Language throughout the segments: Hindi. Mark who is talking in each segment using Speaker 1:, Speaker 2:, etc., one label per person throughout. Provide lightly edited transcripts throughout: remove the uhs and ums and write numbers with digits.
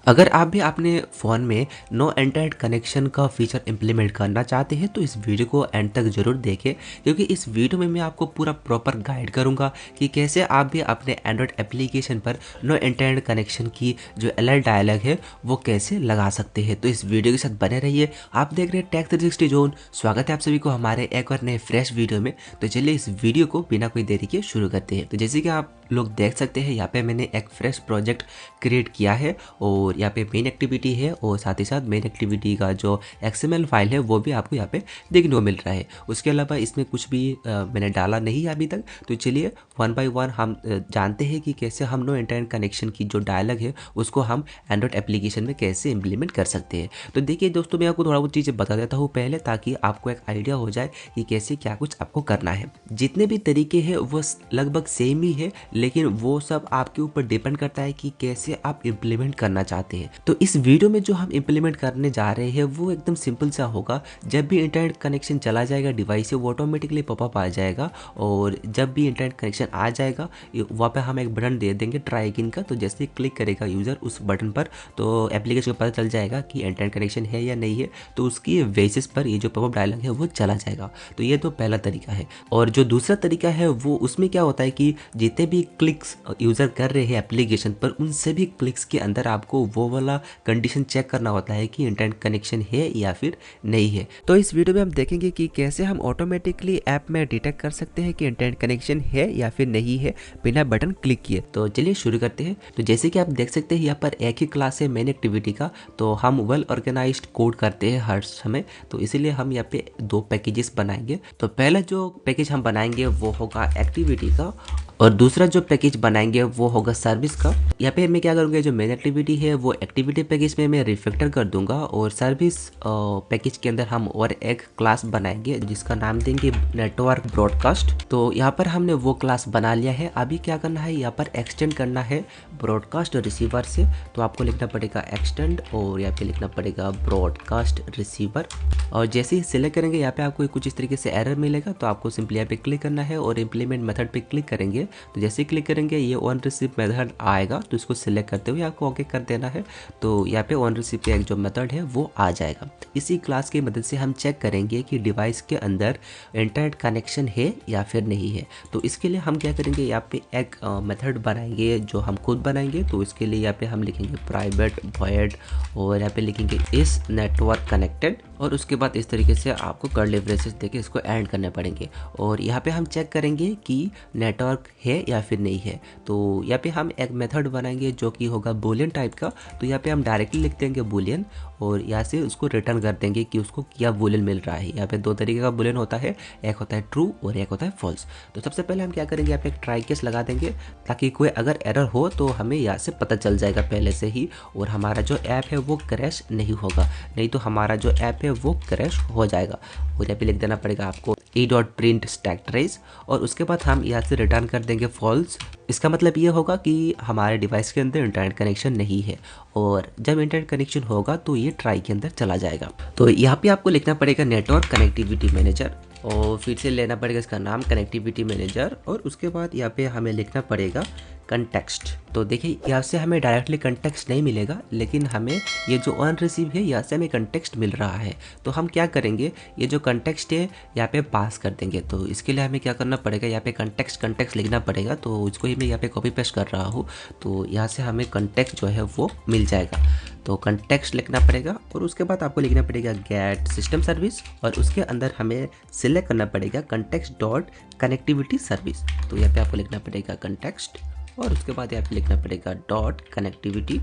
Speaker 1: अगर आप भी अपने फ़ोन में नो इंटरनेट कनेक्शन का फीचर इम्प्लीमेंट करना चाहते हैं तो इस वीडियो को एंड तक ज़रूर देखें, क्योंकि इस वीडियो में मैं आपको पूरा प्रॉपर गाइड करूंगा कि कैसे आप भी अपने एंड्रॉयड एप्लीकेशन पर नो इंटरनेट कनेक्शन की जो अलर्ट डायलॉग है वो कैसे लगा सकते हैं। तो इस वीडियो के साथ बने रहिए। आप देख रहे हैं टेक 360 जोन। स्वागत है आप सभी को हमारे एक और नए फ्रेश वीडियो में। तो चलिए इस वीडियो को बिना कोई देरी के शुरू करते हैं। तो जैसे कि आप लोग देख सकते हैं यहाँ पे मैंने एक फ्रेश प्रोजेक्ट क्रिएट किया है और यहाँ पे मेन एक्टिविटी है और साथ ही साथ मेन एक्टिविटी का जो XML फाइल है वो भी आपको यहाँ पे देखने को मिल रहा है। उसके अलावा इसमें कुछ भी मैंने डाला नहीं है अभी तक। तो चलिए वन बाय वन हम जानते हैं कि कैसे हम नो इंटरनेट कनेक्शन की जो डायलॉग है उसको हम एंड्रॉयड एप्लीकेशन में कैसे इम्प्लीमेंट कर सकते हैं। तो देखिए दोस्तों, मैं आपको थोड़ा बहुत चीज़ें बता देता हूँ पहले, ताकि आपको एक आइडिया हो जाए कि कैसे क्या कुछ आपको करना है। जितने भी तरीके हैं वो लगभग सेम ही है, लेकिन वो सब आपके ऊपर डिपेंड करता है कि कैसे आप इम्प्लीमेंट करना चाहते हैं। तो इस वीडियो में जो हम इम्प्लीमेंट करने जा रहे हैं वो एकदम सिंपल सा होगा। जब भी इंटरनेट कनेक्शन चला जाएगा डिवाइस से, वो ऑटोमेटिकली पॉपअप आ जाएगा और जब भी इंटरनेट कनेक्शन आ जाएगा वहाँ पे हम एक बटन दे देंगे ट्राई अगेन का। तो जैसे ही क्लिक करेगा यूज़र उस बटन पर तो एप्लीकेशन को पता चल जाएगा कि इंटरनेट कनेक्शन है या नहीं है। तो उसकी बेसिस पर ये जो पॉपअप डायलॉग है वो चला जाएगा। तो ये तो पहला तरीका है। और जो दूसरा तरीका है वो उसमें क्या होता है कि जितने भी क्लिक्स यूज़र कर रहे हैं एप्लीकेशन पर, उन सभी क्लिक्स के अंदर आपको वो वाला कंडीशन चेक करना होता है कि इंटरनेट कनेक्शन है या फिर नहीं है। तो इस वीडियो में हम देखेंगे कि कैसे हम ऑटोमेटिकली ऐप में डिटेक्ट कर सकते हैं कि इंटरनेट कनेक्शन है या फिर नहीं है बिना बटन क्लिक किए। तो चलिए शुरू करते हैं। तो जैसे कि आप देख सकते हैं यहाँ पर एक ही क्लास है मेन एक्टिविटी का। तो हम वेल ऑर्गेनाइज्ड कोड करते हैं हर समय, तो इसीलिए हम यहाँ पे दो पैकेजेस बनाएंगे। तो पहला जो पैकेज हम बनाएंगे वो होगा एक्टिविटी का और दूसरा जो पैकेज बनाएंगे वो होगा सर्विस का। यहाँ पे मैं क्या करूँगा, जो मेन एक्टिविटी है वो एक्टिविटी पैकेज में मैं रिफैक्टर कर दूंगा और सर्विस पैकेज के अंदर हम और एक क्लास बनाएंगे जिसका नाम देंगे नेटवर्क ब्रॉडकास्ट। तो यहाँ पर हमने वो क्लास बना लिया है। अभी क्या करना है, यहाँ पर एक्सटेंड करना है ब्रॉडकास्ट रिसीवर से। तो आपको लिखना पड़ेगा एक्सटेंड और यहाँ पे लिखना पड़ेगा ब्रॉडकास्ट रिसीवर। और जैसे ही सिलेक्ट करेंगे यहाँ पे आपको कुछ इस तरीके से एरर मिलेगा। तो आपको सिंपली यहाँ पे क्लिक करना है और इम्प्लीमेंट मेथड पे क्लिक करेंगे। तो जैसे ही क्लिक करेंगे ये ऑन रिसीव मेथड आएगा, तो इसको सिलेक्ट करते हुए आपको ओके कर देना है। तो यहाँ पे ऑन रिसीव का एक जो मेथड है वो आ जाएगा। इसी क्लास की मदद से हम चेक करेंगे कि डिवाइस के अंदर इंटरनेट कनेक्शन है या फिर नहीं है। तो इसके लिए हम क्या करेंगे, यहाँ पे एक मेथड बनाएंगे जो हम खुद बनाएंगे। तो इसके लिए यहाँ पे हम लिखेंगे प्राइवेट वॉइड और यहाँ पे लिखेंगे इस नेटवर्क कनेक्टेड और उसके बाद इस तरीके से आपको कर्ली ब्रेसेस देके इसको एंड करने पड़ेंगे। और यहाँ पे हम चेक करेंगे कि नेटवर्क है या फिर नहीं है। तो यहाँ पे हम एक मेथड बनाएंगे जो कि होगा बूलियन टाइप का। तो यहाँ पे हम डायरेक्टली लिख देंगे बूलियन और यहाँ से उसको रिटर्न कर देंगे कि उसको क्या बूलियन मिल रहा है। यहाँ पे दो तरीके का बूलियन होता है, एक होता है ट्रू और एक होता है फॉल्स। तो सबसे पहले हम क्या करेंगे, यहाँ पे एक ट्राई केस लगा देंगे ताकि कोई अगर एरर हो तो हमें यहाँ से पता चल जाएगा पहले से ही और हमारा जो ऐप है वो क्रैश नहीं होगा। नहीं तो हमारा जो ऐप है वो क्रैश हो जाएगा। और यहाँ पे लिख देना पड़ेगा आपको e.print stack trace और उसके बाद हम यहाँ से रिटर्न कर देंगे फॉल्स। इसका मतलब ये होगा कि हमारे डिवाइस के अंदर इंटरनेट कनेक्शन नहीं है और जब इंटरनेट कनेक्शन होगा तो ये ट्राई के अंदर चला जाएगा। तो यहाँ पे आपको लिखना पड़ेगा नेटवर्क कनेक्टिविटी मैनेजर और फिर से लेना पड़ेगा इसका नाम कनेक्टिविटी मैनेजर और उसके बाद यहाँ पे हमें लिखना पड़ेगा कंटेक्स्ट। तो देखिए यहाँ से हमें डायरेक्टली कंटेक्स्ट नहीं मिलेगा, लेकिन हमें ये जो ऑन रिसीव है यहाँ से हमें कंटेक्स्ट मिल रहा है। तो हम क्या करेंगे, ये जो कंटेक्स्ट है यहाँ पे पास कर देंगे। तो इसके लिए हमें क्या करना पड़ेगा, यहाँ पे कंटेक्स्ट लिखना पड़ेगा। तो इसको ही मैं यहाँ पे कॉपी पेस्ट कर रहा हूँ। तो यहाँ से हमें कंटेक्स्ट जो है वो मिल जाएगा। तो कंटेक्स्ट लिखना पड़ेगा और उसके बाद आपको लिखना पड़ेगा गेट सिस्टम सर्विस और उसके अंदर हमें सिलेक्ट करना पड़ेगा कंटेक्स्ट डॉट कनेक्टिविटी सर्विस। तो यहाँ पे आपको लिखना पड़ेगा कंटेक्स्ट और उसके बाद यहाँ पे लिखना पड़ेगा डॉट कनेक्टिविटी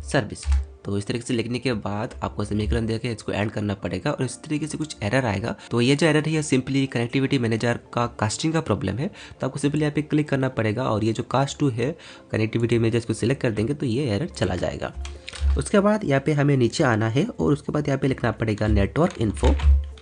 Speaker 1: सर्विस। तो इस तरीके से लिखने के बाद आपको सेमीकोलन देके इसको एंड करना पड़ेगा और इस तरीके से कुछ एरर आएगा। तो ये जो एरर है ये सिंपली कनेक्टिविटी मैनेजर का कास्टिंग का प्रॉब्लम है। तो आपको सिंपली यहाँ पे क्लिक करना पड़ेगा और ये जो कास्ट टू है कनेक्टिविटी मैनेजर इसको सिलेक्ट कर देंगे तो ये एरर चला जाएगा। उसके बाद यहाँ पे हमें नीचे आना है और उसके बाद यहाँ पे लिखना पड़ेगा नेटवर्क इन्फो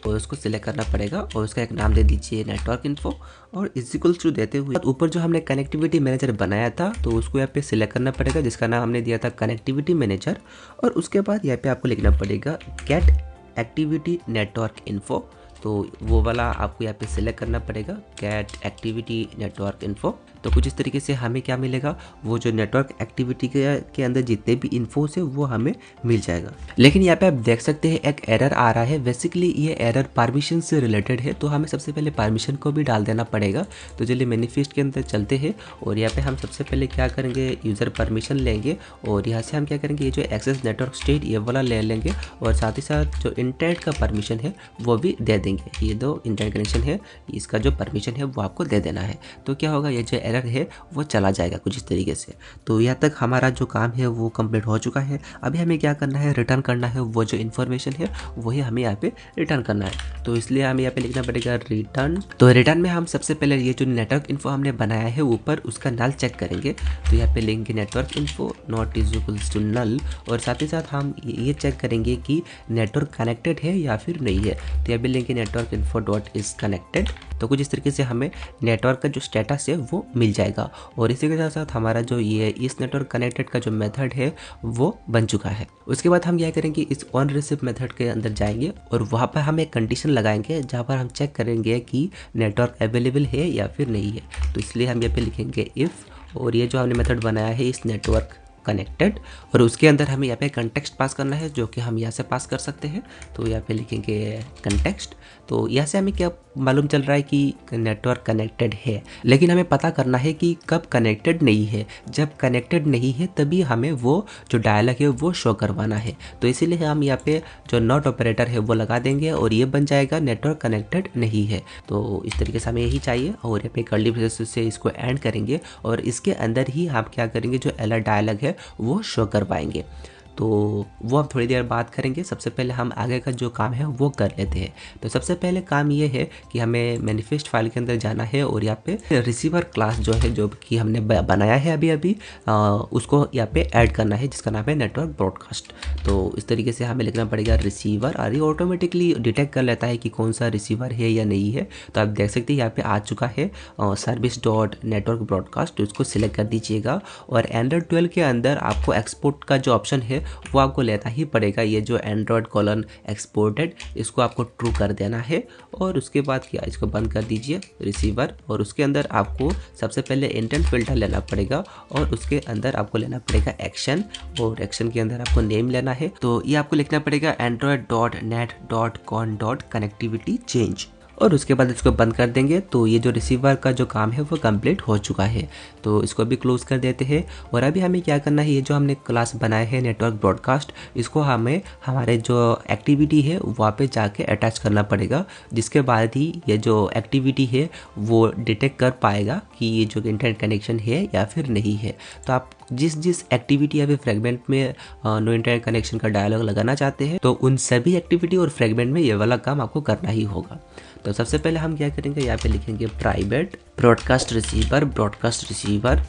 Speaker 1: और उसको सिलेक्ट करना पड़ेगा और उसका एक नाम दे दीजिए नेटवर्क इन्फो और इक्वल्स टू देते हुए ऊपर जो हमने कनेक्टिविटी मैनेजर बनाया था तो उसको यहाँ पे सिलेक्ट करना पड़ेगा जिसका नाम हमने दिया था कनेक्टिविटी मैनेजर। और उसके बाद यहाँ पे आपको लिखना पड़ेगा गेट एक्टिविटी नेटवर्क इन्फो। तो वो वाला आपको यहाँ पे सिलेक्ट करना पड़ेगा, गेट एक्टिविटी नेटवर्क इन्फो। तो कुछ इस तरीके से हमें क्या मिलेगा, वो जो नेटवर्क एक्टिविटी के अंदर जितने भी इन्फोस है वो हमें मिल जाएगा। लेकिन यहाँ पे आप देख सकते हैं एक एरर आ रहा है। बेसिकली ये एरर परमिशन से रिलेटेड है, तो हमें सबसे पहले परमिशन को भी डाल देना पड़ेगा। तो चलिए मैनिफेस्ट के अंदर चलते हैं और यहाँ पे हम सबसे पहले क्या करेंगे, यूज़र परमिशन लेंगे और यहाँ से हम क्या करेंगे, ये जो एक्सेस नेटवर्क स्टेट ये वाला ले लेंगे और साथ ही साथ जो इंटरनेट का परमिशन है वो भी दे देंगे। ये दो इंटरनेट कनेक्शन है, इसका जो परमिशन है वो आपको दे देना है। तो क्या होगा, ये जो एरर है वो चला जाएगा कुछ इस तरीके से। तो यहाँ तक हमारा जो काम है वो कंप्लीट हो चुका है। अभी हमें क्या करना है, रिटर्न करना है वो जो इन्फॉर्मेशन है वही हमें यहाँ पे रिटर्न करना है। तो इसलिए हमें यहाँ पे लिखना पड़ेगा रिटर्न। तो रिटर्न में हम सबसे पहले ये जो नेटवर्क इन्फो हमने बनाया है ऊपर उसका नल चेक करेंगे। तो यहाँ पे लिखेंगे network info not is equals to null और साथ ही साथ हम ये चेक करेंगे कि नेटवर्क कनेक्टेड है या फिर नहीं है। तो यहाँ पे लिखेंगे network info dot is connected. तो कुछ इस तरीके से हमें नेटवर्क का जो स्टेटस है वो मिल जाएगा और इसी के साथ साथ हमारा जो ये इस नेटवर्क कनेक्टेड का जो मेथड है वो बन चुका है। उसके बाद हम क्या करेंगे, इस ऑन रिसीव मेथड के अंदर जाएंगे और वहाँ पर हम एक कंडीशन लगाएंगे जहाँ पर हम चेक करेंगे कि नेटवर्क अवेलेबल है या फिर नहीं है। तो इसलिए हम यहाँ पे लिखेंगे इफ़ और ये जो हमने मेथड बनाया है इस नेटवर्क कनेक्टेड और उसके अंदर हमें यहाँ पे कंटेक्स्ट पास करना है जो कि हम यहाँ से पास कर सकते हैं। तो यहाँ पे लिखेंगे कंटेक्स्ट। तो यहाँ से हमें क्या मालूम चल रहा है कि नेटवर्क कनेक्टेड है, लेकिन हमें पता करना है कि कब कनेक्टेड नहीं है। जब कनेक्टेड नहीं है तभी हमें वो जो डायलॉग है वो शो करवाना है। तो इसीलिए हम यहाँ पे जो नॉट ऑपरेटर है वो लगा देंगे और ये बन जाएगा नेटवर्क कनेक्टेड नहीं है। तो इस तरीके से हमें यही चाहिए और यहाँ पे कर्ली ब्रेसेस से इसको एंड करेंगे और इसके अंदर ही हम क्या करेंगे, जो एलर डायलॉग है वो शो कर पाएंगे। तो वो हम थोड़ी देर बात करेंगे। सबसे पहले हम आगे का जो काम है वो कर लेते हैं। तो सबसे पहले काम ये है कि हमें मैनिफेस्ट फाइल के अंदर जाना है और यहाँ पे रिसीवर क्लास जो है जो कि हमने बनाया है अभी उसको यहाँ पे ऐड करना है जिसका नाम है नेटवर्क ब्रॉडकास्ट। तो इस तरीके से हमें लिखना पड़ेगा रिसीवर और ये ऑटोमेटिकली डिटेक्ट कर लेता है कि कौन सा रिसीवर है या नहीं है। तो आप देख सकते हैं यहाँ पे आ चुका है सर्विस डॉट नेटवर्क ब्रॉडकास्ट। तो इसको सिलेक्ट कर दीजिएगा और एंड्रॉयड 12 के अंदर आपको एक्सपोर्ट का जो ऑप्शन है वो आपको लेना ही पड़ेगा। ये जो एंड्रॉयड कॉलन एक्सपोर्टेड इसको आपको ट्रू कर देना है और उसके बाद क्या, इसको बंद कर दीजिए रिसीवर और उसके अंदर आपको सबसे पहले इंटेंट फिल्टर लेना पड़ेगा और उसके अंदर आपको लेना पड़ेगा एक्शन और एक्शन के अंदर आपको नेम लेना है। तो ये आपको लिखना पड़ेगा android.net.con.connectivity change और उसके बाद इसको बंद कर देंगे। तो ये जो रिसीवर का जो काम है वो कंप्लीट हो चुका है। तो इसको भी क्लोज कर देते हैं और अभी हमें क्या करना है, ये जो हमने क्लास बनाया है नेटवर्क ब्रॉडकास्ट इसको हमें हमारे जो एक्टिविटी है वहाँ पे जाके अटैच करना पड़ेगा, जिसके बाद ही ये जो एक्टिविटी है वो डिटेक्ट कर पाएगा कि ये जो इंटरनेट कनेक्शन है या फिर नहीं है। तो आप जिस एक्टिविटी या फिर फ्रेगमेंट में नो इंटरनेट कनेक्शन का डायलॉग लगाना चाहते हैं तो उन सभी एक्टिविटी और फ्रेगमेंट में ये वाला काम आपको करना ही होगा। तो सबसे पहले हम क्या करेंगे, यहाँ पे लिखेंगे प्राइवेट ब्रॉडकास्ट रिसीवर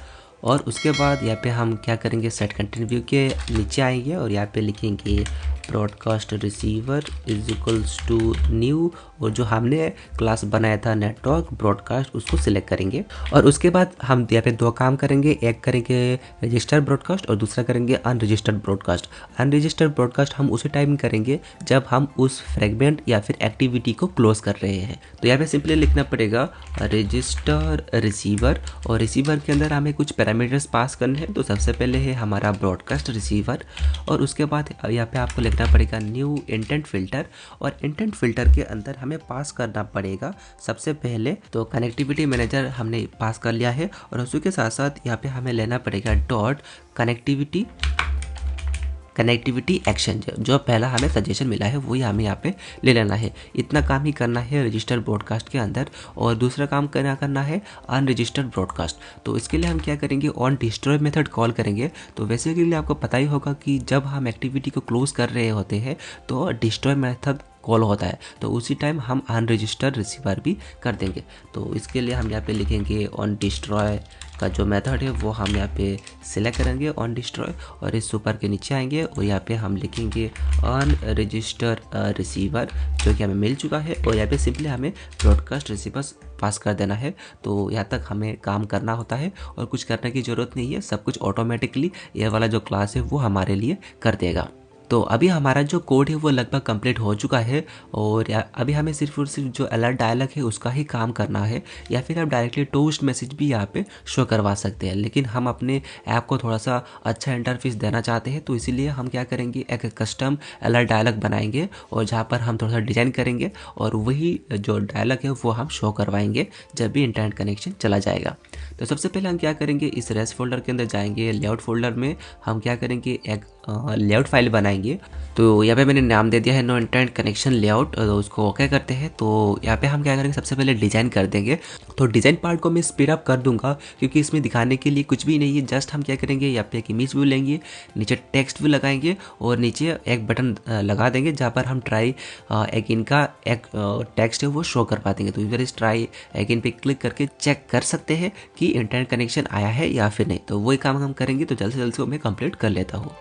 Speaker 1: और उसके बाद यहाँ पे हम क्या करेंगे, सेट कंटेंट व्यू के नीचे आएंगे और यहाँ पे लिखेंगे broadcast receiver is equals to new और जो हमने क्लास बनाया था नेटवर्क ब्रॉडकास्ट उसको सिलेक्ट करेंगे और उसके बाद हम यहाँ पे दो काम करेंगे, एक करेंगे रजिस्टर्ड ब्रॉडकास्ट और दूसरा करेंगे अनरजिस्टर्ड ब्रॉडकास्ट। अनरजिस्टर्ड ब्रॉडकास्ट हम उसी टाइम करेंगे जब हम उस फ्रेगमेंट या फिर एक्टिविटी को क्लोज कर रहे हैं। तो यहाँ पे सिंपली लिखना पड़ेगा रजिस्टर रिसीवर और रिसीवर के अंदर हमें कुछ पैरामीटर्स पास करने हैं। तो सबसे पहले है हमारा ब्रॉडकास्ट रिसीवर और उसके बाद यहाँ पे आपको लिखना पड़ेगा न्यू इंटेंट फिल्टर और इंटेंट फिल्टर के अंदर हमें पास करना पड़ेगा सबसे पहले तो कनेक्टिविटी मैनेजर हमने पास कर लिया है और उसी के साथ साथ यहाँ पे हमें लेना पड़ेगा डॉट कनेक्टिविटी एक्शन। जो पहला हमें सजेशन मिला है वही हमें यहाँ पे ले लेना है। इतना काम ही करना है रजिस्टर्ड ब्रॉडकास्ट के अंदर और दूसरा काम करना है अनरजिस्टर्ड ब्रॉडकास्ट। तो इसके लिए हम क्या करेंगे, ऑन डिस्ट्रॉय मेथड कॉल करेंगे। तो वैसे के लिए आपको पता ही होगा कि जब हम एक्टिविटी को क्लोज कर रहे होते हैं तो डिस्ट्रॉय मेथड कॉल होता है, तो उसी टाइम हम अनरजिस्टर्ड रिसीवर भी कर देंगे। तो इसके लिए हम यहाँ पे लिखेंगे ऑन डिस्ट्रॉय का जो मेथड है वो हम यहाँ पे सिलेक्ट करेंगे ऑन डिस्ट्रॉय और इस सुपर के नीचे आएंगे और यहाँ पे हम लिखेंगे अनरजिस्टर्ड रिसीवर जो कि हमें मिल चुका है और यहाँ पे सिंपली हमें ब्रॉडकास्ट रिसीवर्स पास कर देना है। तो यहाँ तक हमें काम करना होता है और कुछ करने की ज़रूरत नहीं है, सब कुछ ऑटोमेटिकली ये वाला जो क्लास है वो हमारे लिए कर देगा। तो अभी हमारा जो कोड है वो लगभग कंप्लीट हो चुका है और अभी हमें सिर्फ और सिर्फ जो अलर्ट डायलॉग है उसका ही काम करना है, या फिर आप डायरेक्टली टोस्ट मैसेज भी यहाँ पे शो करवा सकते हैं। लेकिन हम अपने ऐप को थोड़ा सा अच्छा इंटरफेस देना चाहते हैं, तो इसीलिए हम क्या करेंगे, एक कस्टम अलर्ट डायलॉग बनाएंगे और जहाँ पर हम थोड़ा सा डिज़ाइन करेंगे और वही जो डायलॉग है वो हम शो करवाएंगे जब भी इंटरनेट कनेक्शन चला जाएगा। तो सबसे पहले हम क्या करेंगे, इस रेस्ट फोल्डर के अंदर जाएंगे, लेआउट फोल्डर में हम क्या करेंगे, एक लेआउट फाइल बनाएंगे। तो यहाँ पे मैंने नाम दे दिया है नो इंटरनेट कनेक्शन लेआउट, उसको ओके करते हैं। तो यहाँ पे हम क्या करेंगे, सबसे पहले डिज़ाइन कर देंगे। तो डिज़ाइन पार्ट को मैं स्पीड अप कर दूंगा क्योंकि इसमें दिखाने के लिए कुछ भी नहीं है। जस्ट हम क्या करेंगे, यहाँ पे एक इमेज व्यू लेंगे, नीचे टेक्स्ट व्यू लगाएंगे और नीचे एक बटन लगा देंगे जहाँ पर हम ट्राई अगेन का एक टेक्स्ट है वो शो कर पाएंगे। तो इधर इस ट्राई अगेन पे क्लिक करके चेक कर सकते हैं कि इंटरनेट कनेक्शन आया है या फिर नहीं। तो वही काम हम करेंगे, तो जल्द से जल्द से मैं कंप्लीट कर लेता हूँ।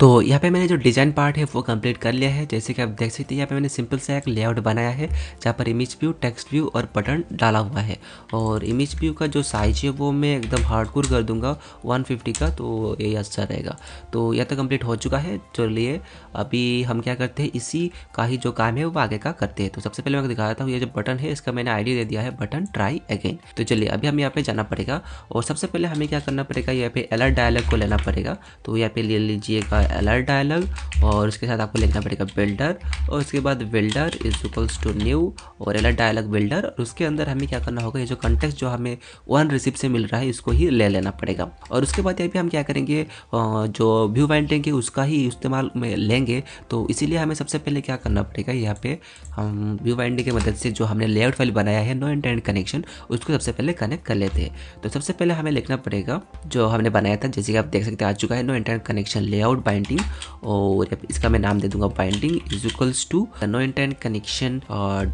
Speaker 1: तो यहाँ पे मैंने जो डिज़ाइन पार्ट है वो कंप्लीट कर लिया है। जैसे कि आप देख सकते हैं यहाँ पे मैंने सिंपल सा एक लेआउट बनाया है जहाँ पर इमेज व्यू, टेक्स्ट व्यू और बटन डाला हुआ है। और इमेज व्यू का जो साइज है वो मैं एकदम हार्डकोर कर दूंगा 150 का, तो ये अच्छा रहेगा। तो यह तो कंप्लीट हो चुका है। चलिए अभी हम क्या करते हैं, इसी का ही जो काम है वो आगे का करते हैं। तो सबसे पहले मैं दिखा देता हूँ, ये जो बटन है इसका मैंने आईडी दे दिया है बटन ट्राई अगेन। तो चलिए अभी हम यहाँ पे जाना पड़ेगा और सबसे पहले हमें क्या करना पड़ेगा, यहाँ पे अलर्ट डायलॉग को लेना पड़ेगा। तो यहाँ पे ले लीजिएगा अलर्ट डायलॉग और उसके साथ आपको लिखना पड़ेगा बिल्डर, और उसके बाद builder is equals to new और अलर्ट डायलॉग बिल्डर। और उसके अंदर हमें क्या करना होगा, ये जो कंटेक्स्ट जो हमें वन रिसिप्ट से मिल रहा है इसको ही ले लेना पड़ेगा। और उसके बाद यहाँ पे हम क्या करेंगे, जो व्यू बाइंडिंग है उसका ही इस्तेमाल में लेंगे। तो इसीलिए हमें सबसे पहले क्या करना पड़ेगा, यहाँ पे हम व्यू बाइंडिंग की मदद से जो हमने लेआउट फाइल बनाया है नो इंटरनेट कनेक्शन, उसको सबसे पहले कनेक्ट कर लेते हैं। तो सबसे पहले हमें लिखना पड़ेगा जो हमने बनाया था, जैसे कि आप देख सकते हैं आ चुका है no internet connection layout binding, और इसका मैं नाम दे दूंगा binding is equals to no internet connection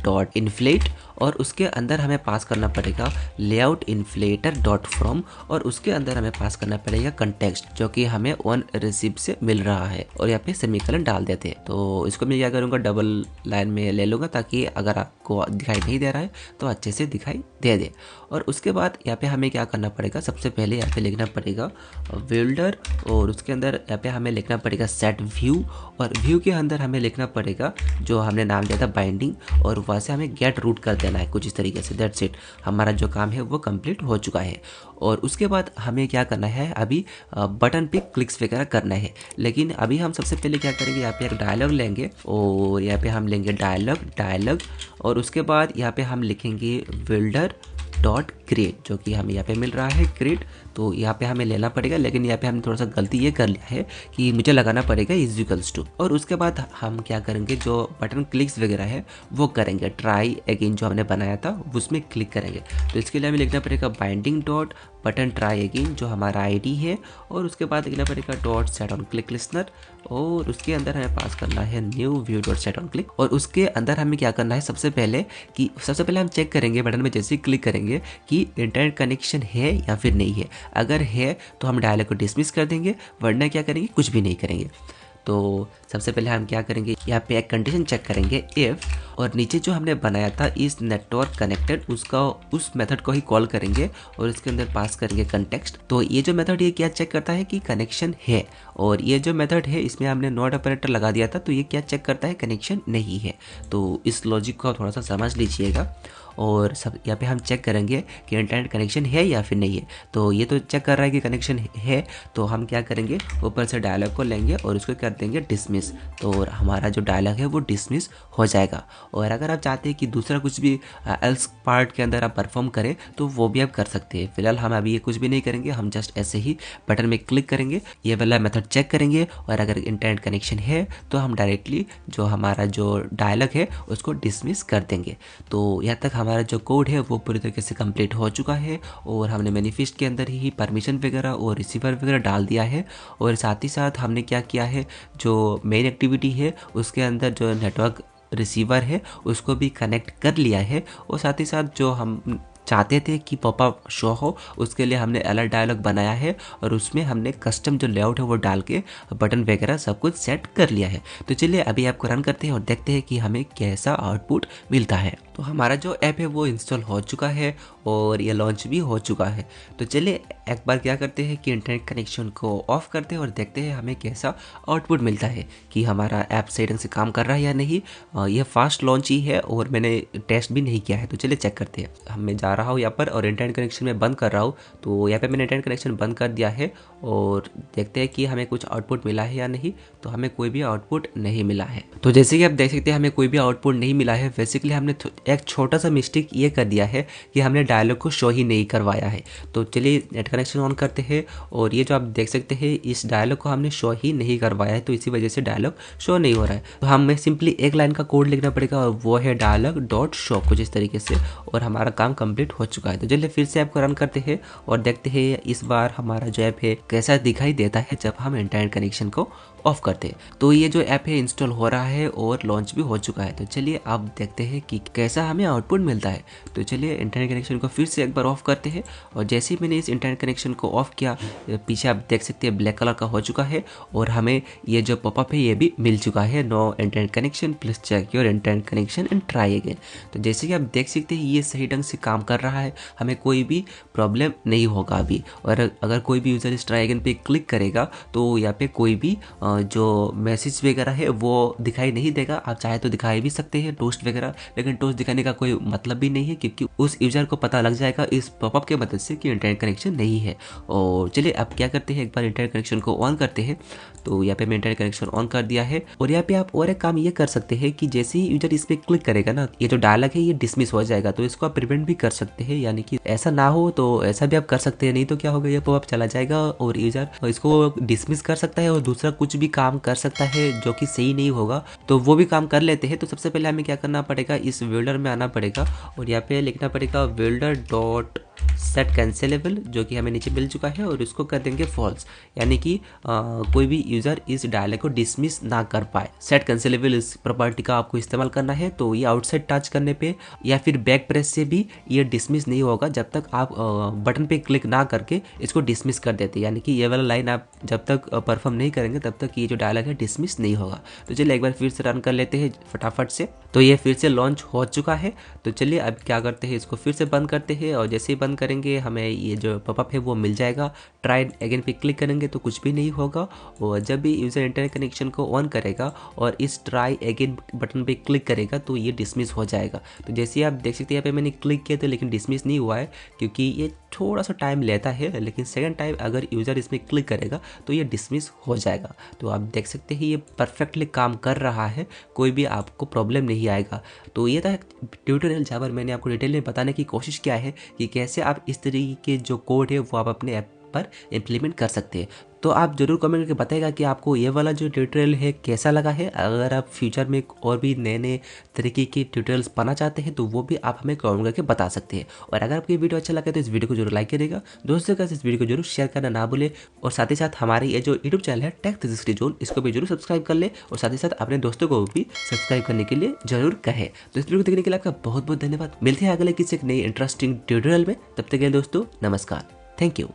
Speaker 1: dot inflate. और उसके अंदर हमें पास करना पड़ेगा लेआउट इन्फ्लेटर डॉट फ्रॉम, और उसके अंदर हमें पास करना पड़ेगा कंटेक्स्ट जो कि हमें वन रिसिप्ट से मिल रहा है, और यहाँ पे सेमीकोलन डाल देते हैं। तो इसको मैं क्या करूँगा, डबल लाइन में ले लूँगा ताकि अगर आपको दिखाई नहीं दे रहा है तो अच्छे से दिखाई दे। और उसके बाद यहाँ पे हमें क्या करना पड़ेगा, सबसे पहले यहाँ पे लिखना पड़ेगा बिल्डर, और उसके अंदर यहाँ पे हमें लिखना पड़ेगा सेट व्यू, और व्यू के अंदर हमें लिखना पड़ेगा जो हमने नाम दिया था बाइंडिंग, और वहाँ से हमें गेट रूट कर देना है कुछ इस तरीके से। दैट्स इट, हमारा जो काम है वो कंप्लीट हो चुका है। और उसके बाद हमें क्या करना है, अभी बटन पे क्लिक्स वगैरह करना है। लेकिन अभी हम सबसे पहले क्या करेंगे, यहाँ पे एक डायलॉग लेंगे और यहाँ पे हम लेंगे डायलॉग, और उसके बाद यहाँ पे हम लिखेंगे बिल्डर डॉट क्रिएट, जो कि हमें यहाँ पे मिल रहा है क्रिएट। तो यहाँ पे हमें लेना पड़ेगा, लेकिन यहाँ पे हमने थोड़ा सा गलती ये कर लिया है कि मुझे लगाना पड़ेगा इज इक्वल्स टू। और उसके बाद हम क्या करेंगे, जो बटन क्लिक्स वगैरह है वो करेंगे, ट्राई अगेन जो हमने बनाया था उसमें क्लिक करेंगे। तो इसके लिए हमें लिखना पड़ेगा binding dot button try again जो हमारा आईडी है, और उसके बाद लिखना पड़ेगा dot set on click listener, और उसके अंदर हमें पास करना है new view dot set on click. और उसके अंदर हमें क्या करना है, सबसे पहले हम चेक करेंगे बटन में जैसे ही क्लिक करेंगे कि इंटरनेट कनेक्शन है या फिर नहीं है। अगर है तो हम डायलॉग को डिसमिस कर देंगे, वरना क्या करेंगे, कुछ भी नहीं करेंगे। तो सबसे पहले हम क्या करेंगे, यहाँ पे एक कंडीशन चेक करेंगे इफ, और नीचे जो हमने बनाया था इस नेटवर्क कनेक्टेड, उसका उस मेथड को ही कॉल करेंगे और इसके अंदर पास करेंगे कंटेक्स्ट। तो ये जो मेथड ये क्या चेक करता है कि कनेक्शन है, और ये जो मेथड है इसमें हमने नॉट ऑपरेटर लगा दिया था, तो ये क्या चेक करता है, कनेक्शन नहीं है। तो इस लॉजिक को थोड़ा सा समझ लीजिएगा। और सब यहाँ पे हम चेक करेंगे कि इंटरनेट कनेक्शन है या फिर नहीं है। तो ये तो चेक कर रहा है कि कनेक्शन है, तो हम क्या करेंगे, ऊपर से डायलॉग को लेंगे और उसको कर देंगे डिसमिस, तो हमारा जो डायलॉग है वो डिसमिस हो जाएगा। और अगर आप चाहते हैं कि दूसरा कुछ भी एल्स पार्ट के अंदर आप परफॉर्म करें तो वो भी आप कर सकते हैं। फिलहाल हम अभी ये कुछ भी नहीं करेंगे, हम जस्ट ऐसे ही बटन में क्लिक करेंगे, ये वाला मेथड चेक करेंगे, और अगर इंटरनेट कनेक्शन है तो हम डायरेक्टली जो हमारा जो डायलॉग है उसको डिसमिस कर देंगे। तो यहाँ तक हमारा जो कोड है वो पूरी तरीके से कंप्लीट हो चुका है, और हमने मैनिफेस्ट के अंदर ही परमिशन वगैरह और रिसीवर वगैरह डाल दिया है। और साथ ही साथ हमने क्या किया है, जो मेन एक्टिविटी है उसके अंदर जो नेटवर्क रिसीवर है उसको भी कनेक्ट कर लिया है, और साथ ही साथ जो हम चाहते थे कि पॉपअप शो हो उसके लिए हमने अलर्ट डायलॉग बनाया है, और उसमें हमने कस्टम जो लेआउट है वो डाल के बटन वगैरह सब कुछ सेट कर लिया है। तो चलिए अभी आपको रन करते हैं और देखते हैं कि हमें कैसा आउटपुट मिलता है। तो तो हमारा जो ऐप है वो इंस्टॉल हो चुका है और ये लॉन्च भी हो चुका है। तो चलिए एक बार क्या करते हैं कि इंटरनेट कनेक्शन को ऑफ करते हैं और देखते हैं हमें कैसा आउटपुट मिलता है कि हमारा ऐप सही ढंग से काम कर रहा है या नहीं। ये फास्ट लॉन्च ही है और मैंने टेस्ट भी नहीं किया है। तो चलिए चेक करते हैं। मैं जा रहा हूँ यहाँ पर और इंटरनेट कनेक्शन में बंद कर रहा हूँ। तो यहाँ पे मैंने इंटरनेट कनेक्शन बंद कर दिया है और देखते हैं कि हमें कुछ आउटपुट मिला है या नहीं। तो हमें कोई भी आउटपुट नहीं मिला है। तो जैसे कि आप देख सकते हैं हमें कोई भी आउटपुट नहीं मिला है। बेसिकली हमने एक छोटा सा मिस्टेक ये कर दिया है कि हमने डायलॉग को शो ही नहीं करवाया है। तो चलिए नेट कनेक्शन ऑन करते हैं और ये जो आप देख सकते हैं इस डायलॉग को हमने शो ही नहीं करवाया है, तो इसी वजह से डायलॉग शो नहीं हो रहा है। तो हमें सिंपली एक लाइन का कोड लिखना पड़ेगा और वो है डायलॉग डॉट शो, कुछ इस तरीके से, और हमारा काम कंप्लीट हो चुका है। तो चलिए फिर से ऐप को रन करते हैं और देखते हैं इस बार हमारा जो ऐप है कैसा दिखाई देता है जब हम इंटरनेट कनेक्शन को ऑफ करते हैं। तो ये जो ऐप है इंस्टॉल हो रहा है और लॉन्च भी हो चुका है। तो चलिए अब देखते हैं कि कैसा हमें आउटपुट मिलता है। तो चलिए इंटरनेट कनेक्शन को फिर से एक बार ऑफ करते हैं और जैसे ही मैंने इस इंटरनेट कनेक्शन को ऑफ किया, पीछे आप देख सकते हैं ब्लैक कलर का हो चुका है और हमें ये जो पॉपअप है ये भी मिल चुका है, no internet connection, please check your internet connection and try again. तो जैसे कि आप देख सकते हैं ये सही ढंग से काम कर रहा है, हमें कोई भी प्रॉब्लम नहीं होगा अभी। और अगर कोई भी यूज़र इस ट्राई अगेन पे क्लिक करेगा तो यहाँ पे कोई भी जो मैसेज वगैरह है वो दिखाई नहीं देगा। आप चाहे तो दिखाई भी सकते हैं टोस्ट वगैरह, लेकिन टोस्ट दिखाने का कोई मतलब भी नहीं है क्योंकि उस यूज़र को पता लग जाएगा इस पॉपअप के मदद से कि इंटरनेट कनेक्शन नहीं है। और चलिए अब क्या करते हैं, एक बार इंटरनेट कनेक्शन को ऑन करते हैं। तो यहाँ पे मैं इंटरनेट कनेक्शन ऑन कर दिया है और यहाँ पे आप और एक काम ये कर सकते हैं कि जैसे ही यूजर इस पर क्लिक करेगा ना, ये जो डायलॉग है ये डिसमिस हो जाएगा। तो इसको आप प्रिवेंट भी कर सकते हैं, यानी कि ऐसा ना हो तो ऐसा भी आप कर सकते हैं। नहीं तो क्या होगा, ये पॉपअप चला जाएगा और यूजर इसको डिसमिस कर सकता है और दूसरा कुछ भी काम कर सकता है जो कि सही नहीं होगा। तो वो भी काम कर लेते हैं। तो सबसे पहले हमें क्या करना पड़ेगा, इस वेल्डर में आना पड़ेगा और यहाँ पे लिखना पड़ेगा वेल्डर डॉट सेट कैंसिलेबल, जो कि हमें नीचे मिल चुका है, और इसको कर देंगे फॉल्स, यानी कि कोई भी यूज़र इस डायलॉग को डिसमिस ना कर पाए। सेट कैंसिलेबल इस प्रॉपर्टी का आपको इस्तेमाल करना है। तो ये आउटसाइड टच करने पे या फिर बैक प्रेस से भी ये डिसमिस नहीं होगा जब तक आप बटन पे क्लिक ना करके इसको डिसमिस कर देते, यानी कि ये वाला लाइन आप जब तक परफॉर्म नहीं करेंगे तब तक ये जो डायलॉग है डिसमिस नहीं होगा। तो चलिए एक बार फिर से रन कर लेते हैं फटाफट से। तो ये फिर से लॉन्च हो चुका है। तो चलिए अब क्या करते हैं, इसको फिर से बंद करते हैं और जैसे ही बंद करेंगे हमें ये जो पॉपअप है वो मिल जाएगा। ट्राई अगेन पे क्लिक करेंगे तो कुछ भी नहीं होगा और जब भी यूज़र इंटरनेट कनेक्शन को ऑन करेगा और इस ट्राई अगेन बटन पे क्लिक करेगा तो ये डिसमिस हो जाएगा। तो जैसे आप देख सकते हैं यहाँ पे मैंने क्लिक किया था लेकिन डिसमिस नहीं हुआ है क्योंकि ये थोड़ा सा टाइम लेता है, लेकिन सेकंड टाइम अगर यूज़र इसमें क्लिक करेगा तो ये डिसमिस हो जाएगा। तो आप देख सकते हैं ये परफेक्टली काम कर रहा है, कोई भी आपको प्रॉब्लम नहीं आएगा। तो ये था ट्यूटोरियल जहाँ पर मैंने आपको डिटेल में बताने की कोशिश किया है कि कैसे आप इस तरीके के जो कोड है वो आप अपने ऐप पर इम्प्लीमेंट कर सकते हैं। तो आप जरूर कमेंट करके बताएगा कि आपको ये वाला जो ट्यूटोरियल है कैसा लगा है। अगर आप फ्यूचर में और भी नए नए तरीके के ट्यूटोरियल्स पाना चाहते हैं तो वो भी आप हमें कमेंट करके बता सकते हैं। और अगर आपको ये वीडियो अच्छा लगा तो इस वीडियो को जरूर लाइक करिएगा, दोस्तों के साथ इस वीडियो को जरूर शेयर करना ना भूले और साथ ही साथ हमारे ये जो यूट्यूब चैनल है टेक 360 जोन, इसको भी जरूर सब्सक्राइब कर ले और साथ ही साथ अपने दोस्तों को भी सब्सक्राइब करने के लिए जरूर कहें। तो इस वीडियो को देखने के लिए आपका बहुत बहुत धन्यवाद। मिलते हैं अगले किसी एक नई इंटरेस्टिंग ट्यूटोरियल में, तब तक के लिए दोस्तों नमस्कार, थैंक यू।